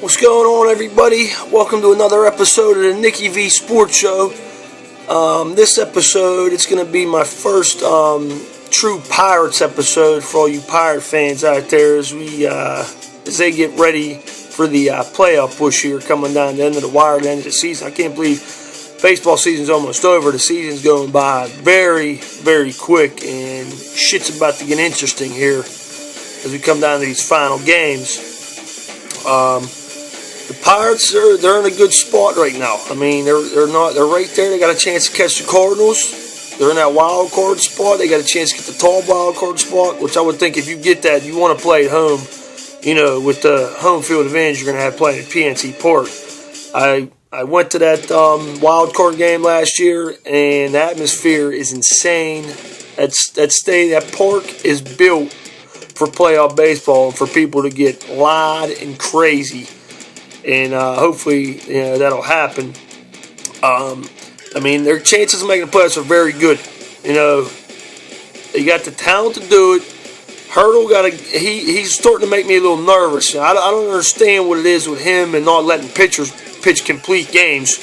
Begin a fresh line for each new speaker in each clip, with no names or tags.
What's going on, everybody? Welcome to another episode of the NickieV Sports Show. This episode, it's going to be my first true Pirates episode for all you Pirate fans out there as they get ready for the playoff push here coming down the end of the wire at the end of the season. I can't believe baseball season's almost over. The season's going by very, very quick, and shit's about to get interesting here as we come down to these final games. The Pirates, they're in a good spot right now. I mean, they're right there. They got a chance to catch the Cardinals. They're in that wild card spot. They got a chance to get the tall wild card spot, which I would think if you get that, you want to play at home. You know, with the home field advantage you're going to have playing at PNC Park. I went to that wild card game last year, and the atmosphere is insane. That park is built for playoff baseball and for people to get loud and crazy. And hopefully, that'll happen. I mean, their chances of making the playoffs are very good. You know, they got the talent to do it. Hurdle he's starting to make me a little nervous. I don't understand what it is with him and not letting pitchers pitch complete games.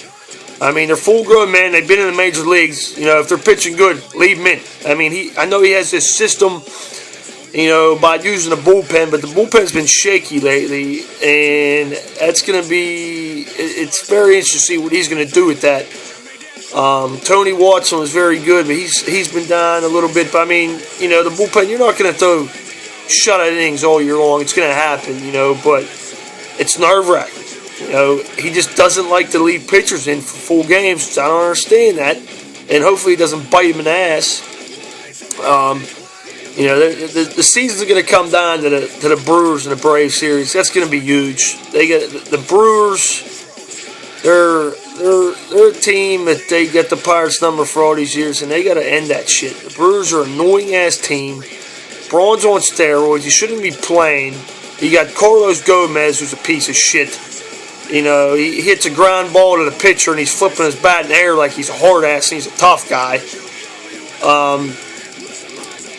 I mean, they're full-grown men. They've been in the major leagues. You know, if they're pitching good, leave them in. I mean, I know he has this system, by using a bullpen, but the bullpen's been shaky lately, and that's going to be, it's very interesting to see what he's going to do with that. Tony Watson was very good, but he's been down a little bit. But I mean, the bullpen, you're not going to throw shutout innings all year long. It's going to happen, but it's nerve-wracking. He just doesn't like to leave pitchers in for full games. I don't understand that, and hopefully he doesn't bite him in the ass. The seasons are going to come down to the Brewers and the Braves series. That's going to be huge. They get the Brewers. They're a team that they get the Pirates number for all these years, and they got to end that shit. The Brewers are an annoying ass team. Braun's on steroids. He shouldn't be playing. You got Carlos Gomez, who's a piece of shit. He hits a ground ball to the pitcher, and he's flipping his bat in the air like he's a hard ass and he's a tough guy.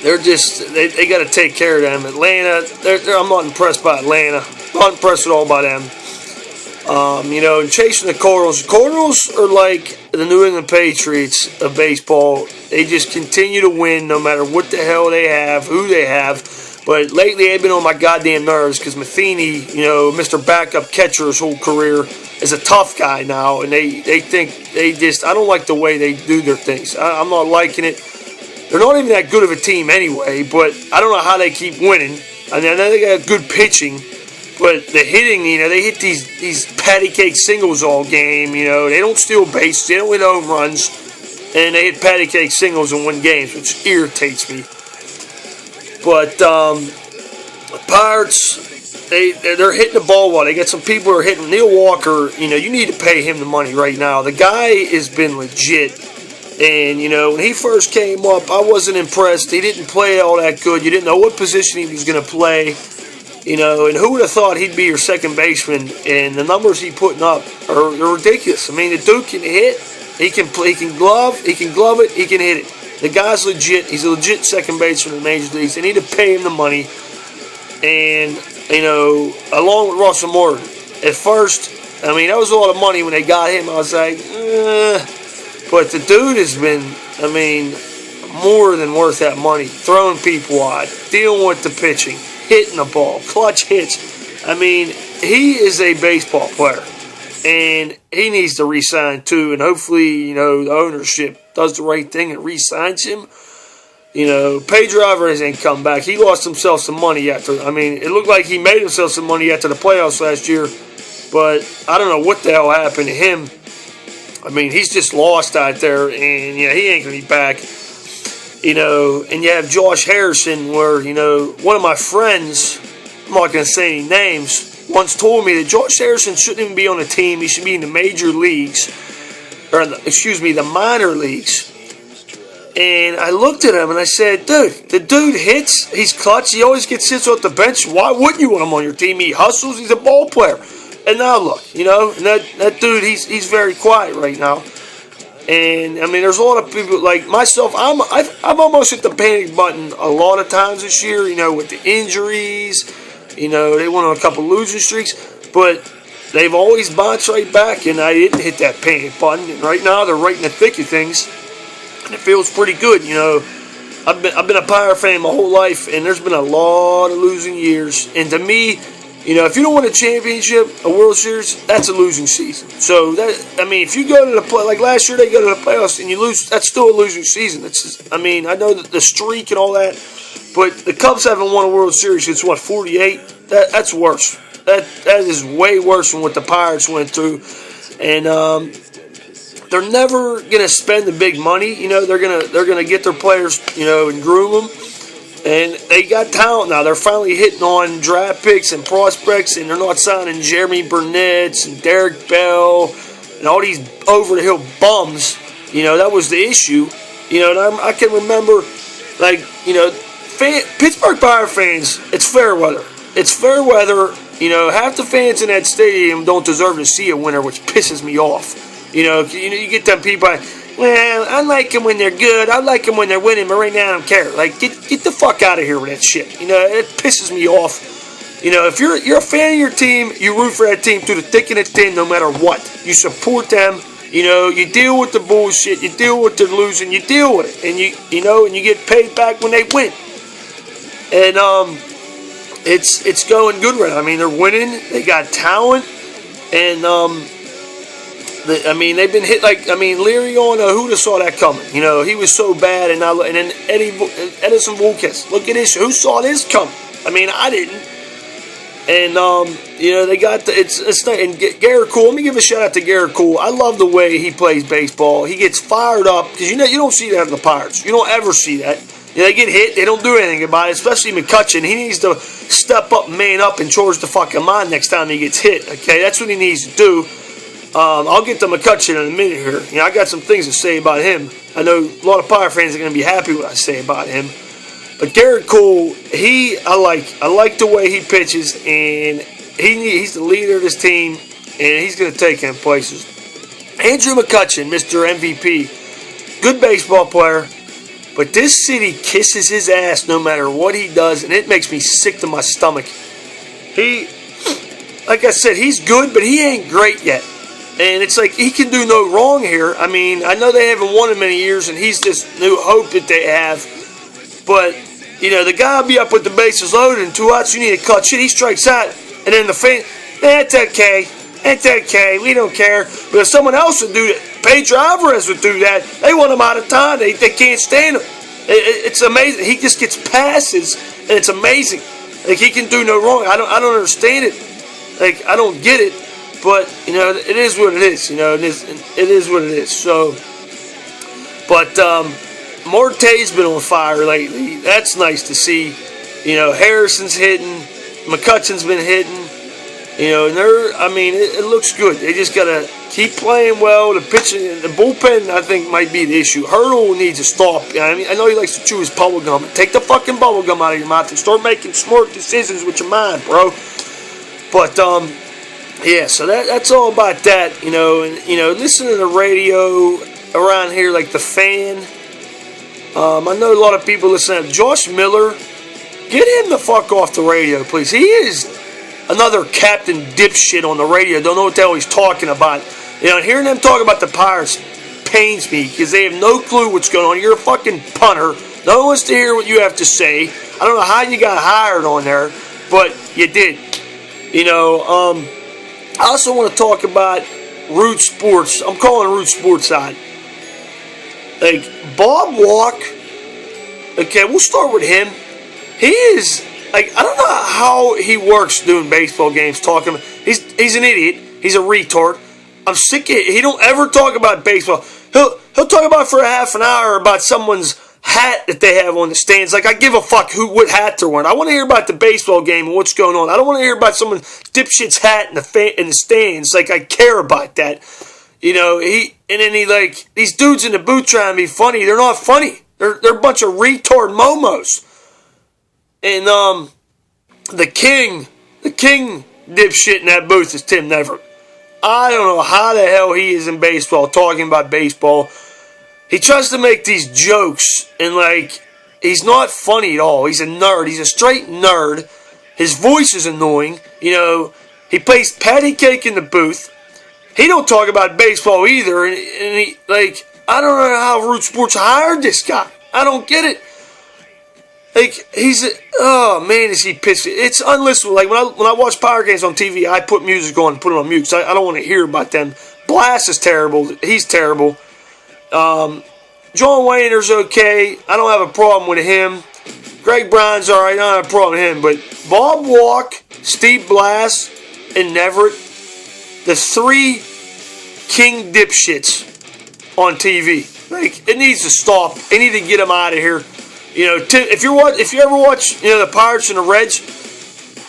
They got to take care of them. Atlanta, I'm not impressed by Atlanta. Not impressed at all by them. And chasing the Cardinals. The Cardinals are like the New England Patriots of baseball. They just continue to win no matter what the hell they have, who they have. But lately they've been on my goddamn nerves because Matheny, Mr. Backup catcher his whole career, is a tough guy now. And they think I don't like the way they do their things. I'm not liking it. They're not even that good of a team anyway, but I don't know how they keep winning. I know they got good pitching, but the hitting, they hit these patty cake singles all game. They don't steal bases, they don't hit home runs, and they hit patty cake singles and win games, which irritates me. But the Pirates, they're hitting the ball well. They got some people who are hitting. Neil Walker, you need to pay him the money right now. The guy has been legit. And, when he first came up, I wasn't impressed. He didn't play all that good. You didn't know what position he was going to play. And who would have thought he'd be your second baseman? And the numbers he's putting up are ridiculous. I mean, the dude can hit. He can glove it. He can hit it. The guy's legit. He's a legit second baseman in the major leagues. They need to pay him the money. And, along with Russell Morton. At first, that was a lot of money when they got him. I was like, But the dude has been, more than worth that money. Throwing people out, dealing with the pitching, hitting the ball, clutch hits. He is a baseball player. And he needs to re-sign too. And hopefully, the ownership does the right thing and re-signs him. Pedro Alvarez ain't come back. He lost himself some money after. It looked like he made himself some money after the playoffs last year. But I don't know what the hell happened to him. He's just lost out there, and, he ain't going to be back. And you have Josh Harrison, where, one of my friends, I'm not going to say any names, once told me that Josh Harrison shouldn't even be on a team. He should be in the major leagues, the minor leagues. And I looked at him, and I said, dude, the dude hits, he's clutch, he always gets hits off the bench. Why wouldn't you want him on your team? He hustles, he's a ball player. And now look, and that dude, he's very quiet right now. And, there's a lot of people like myself. I've almost hit the panic button a lot of times this year, with the injuries. They went on a couple losing streaks. But they've always bounced right back, and I didn't hit that panic button. And right now, they're right in the thick of things, and it feels pretty good. I've been a Pirate fan my whole life, and there's been a lot of losing years. And to me, if you don't win a championship, a World Series, that's a losing season. So if you go to the play like last year, they go to the playoffs and you lose, that's still a losing season. I know that the streak and all that, but the Cubs haven't won a World Series since 48. That's worse. That is way worse than what the Pirates went through, and they're never gonna spend the big money. They're gonna get their players, and groom them, and they got talent now. They're finally hitting on draft picks and prospects, and they're not signing Jeremy Burnett's and Derek Bell and all these over the hill bums. That was the issue. And I can remember, Pittsburgh Pirates fans. It's fair weather. It's fair weather. Half the fans in that stadium don't deserve to see a winner, which pisses me off. You get them people, well, I like them when they're good. I like them when they're winning, but right now I don't care. Get the fuck out of here with that shit. It pisses me off. If you're a fan of your team, you root for that team through the thick and the thin, no matter what. You support them. You deal with the bullshit. You deal with the losing. You deal with it, and you get paid back when they win. And it's going good right now. They're winning. They got talent, and they've been hit Liriano. Who'd have saw that coming? He was so bad, and then Edison Volquez. Look at this. Who saw this coming? I didn't. And they got and Garrett Cole. Let me give a shout out to Garrett Cole. I love the way he plays baseball. He gets fired up because you don't see that in the Pirates. You don't ever see that. They get hit, they don't do anything about it, especially McCutchen. He needs to step up, man up, and charge the fucking mind next time he gets hit, okay? That's what he needs to do. I'll get to McCutchen in a minute here. I got some things to say about him. I know a lot of Pirate fans are going to be happy with what I say about him. But Garrett Cole, I like the way he pitches, and he's the leader of this team, and he's going to take him places. Andrew McCutchen, Mr. MVP, good baseball player. But this city kisses his ass no matter what he does, and it makes me sick to my stomach. Like I said, he's good, but he ain't great yet. And it's like he can do no wrong here. I know they haven't won in many years, and he's this new hope that they have. But, the guy will be up with the bases loaded, and 2 outs, you need to cut shit. He strikes out, and then the fan, that's okay. It's okay. We don't care. But if someone else would do that, Pedro Alvarez would do that, they want him out of time. They can't stand him. It's amazing. He just gets passes, and it's amazing. He can do no wrong. I don't understand it. I don't get it. But, it is what it is. It is what it is. So, but Marte's been on fire lately. That's nice to see. Harrison's hitting. McCutchen's been hitting. It looks good. They just got to keep playing well. The pitching, the bullpen, I think, might be the issue. Hurdle needs to stop. I know he likes to chew his bubble gum. Take the fucking bubble gum out of your mouth and start making smart decisions with your mind, bro. But, so that's all about that, and, listen to the radio around here, like The Fan. I know a lot of people listen to Josh Miller. Get him the fuck off the radio, please. He is another Captain Dipshit on the radio. Don't know what the hell he's talking about. Hearing them talk about the Pirates pains me because they have no clue what's going on. You're a fucking punter. No one wants to hear what you have to say. I don't know how you got hired on there, but you did. I also want to talk about Root Sports. I'm calling Root Sports out. Bob Walk. Okay, we'll start with him. He is, I don't know how he works doing baseball games talking. He's an idiot. He's a retard. I'm sick of it. He don't ever talk about baseball. He'll talk about for a half an hour about someone's hat that they have on the stands. I give a fuck what hat they're wearing. I want to hear about the baseball game and what's going on. I don't want to hear about someone's dipshit's hat in the stands. I care about that. These dudes in the booth trying to be funny. They're not funny. They're a bunch of retard momos. And the king dipshit in that booth is Tim Neverett. I don't know how the hell he is in baseball talking about baseball. He tries to make these jokes, and he's not funny at all. He's a nerd. He's a straight nerd. His voice is annoying. He plays patty cake in the booth. He don't talk about baseball either. And he, like, I don't know how Root Sports hired this guy. I don't get it. Like, oh man, is he pissed. It's unlistenable. Like, when I watch Pirate games on TV, I put music on and put it on mute, because I don't want to hear about them. Blast is terrible. He's terrible. John Wayner's okay. I don't have a problem with him. Greg Brown's alright. I don't have a problem with him. But Bob Walk, Steve Blass, and Everett, the three king dipshits on TV. Like, it needs to stop. They need to get them out of here. You know, if you ever watch, you know, the Pirates and the Reds,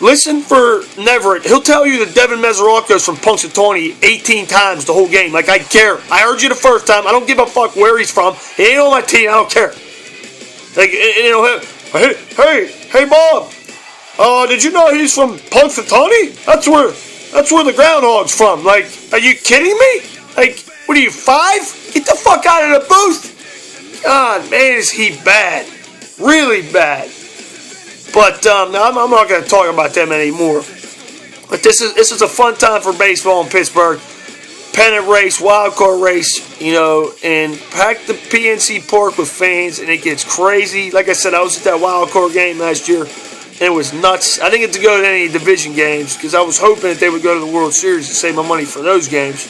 listen for Neverett. He'll tell you that Devin Mesoraco's from Punxsutawney 18 times the whole game. Like, I care. I heard you the first time. I don't give a fuck where he's from. He ain't on my team. I don't care. Like, you know, hey, Bob. Did you know he's from Punxsutawney? That's where the groundhog's from. Like, are you kidding me? Like, what are you, 5? Get the fuck out of the booth. God, man, is he bad. Really bad. But I'm not going to talk about them anymore. But this is a fun time for baseball in Pittsburgh. Pennant race, wild card race, you know, and pack the PNC Park with fans, and it gets crazy. Like I said, I was at that wild card game last year, and it was nuts. I didn't get to go to any division games because I was hoping that they would go to the World Series and save my money for those games.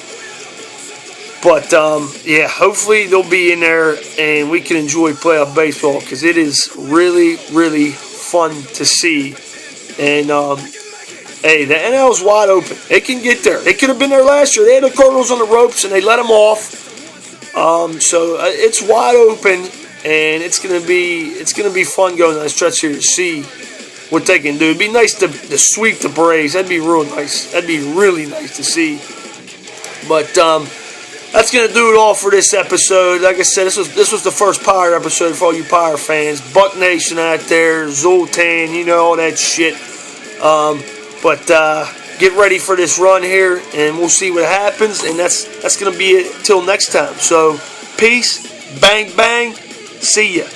But, yeah, hopefully they'll be in there and we can enjoy playoff baseball, because it is really, really fun to see. And, hey, the NL is wide open. They can get there. They could have been there last year. They had the Cardinals on the ropes and they let them off. So it's wide open, and it's gonna be fun going down the stretch here to see what they can do. It'd be nice to sweep the Braves. That'd be real nice. That'd be really nice to see. But that's going to do it all for this episode. Like I said, this was the first Pirate episode for all you Pirate fans. Buck Nation out there, Zoltan, you know, all that shit. But get ready for this run here, and we'll see what happens. And that's going to be it till next time. So, peace, bang, bang, see ya.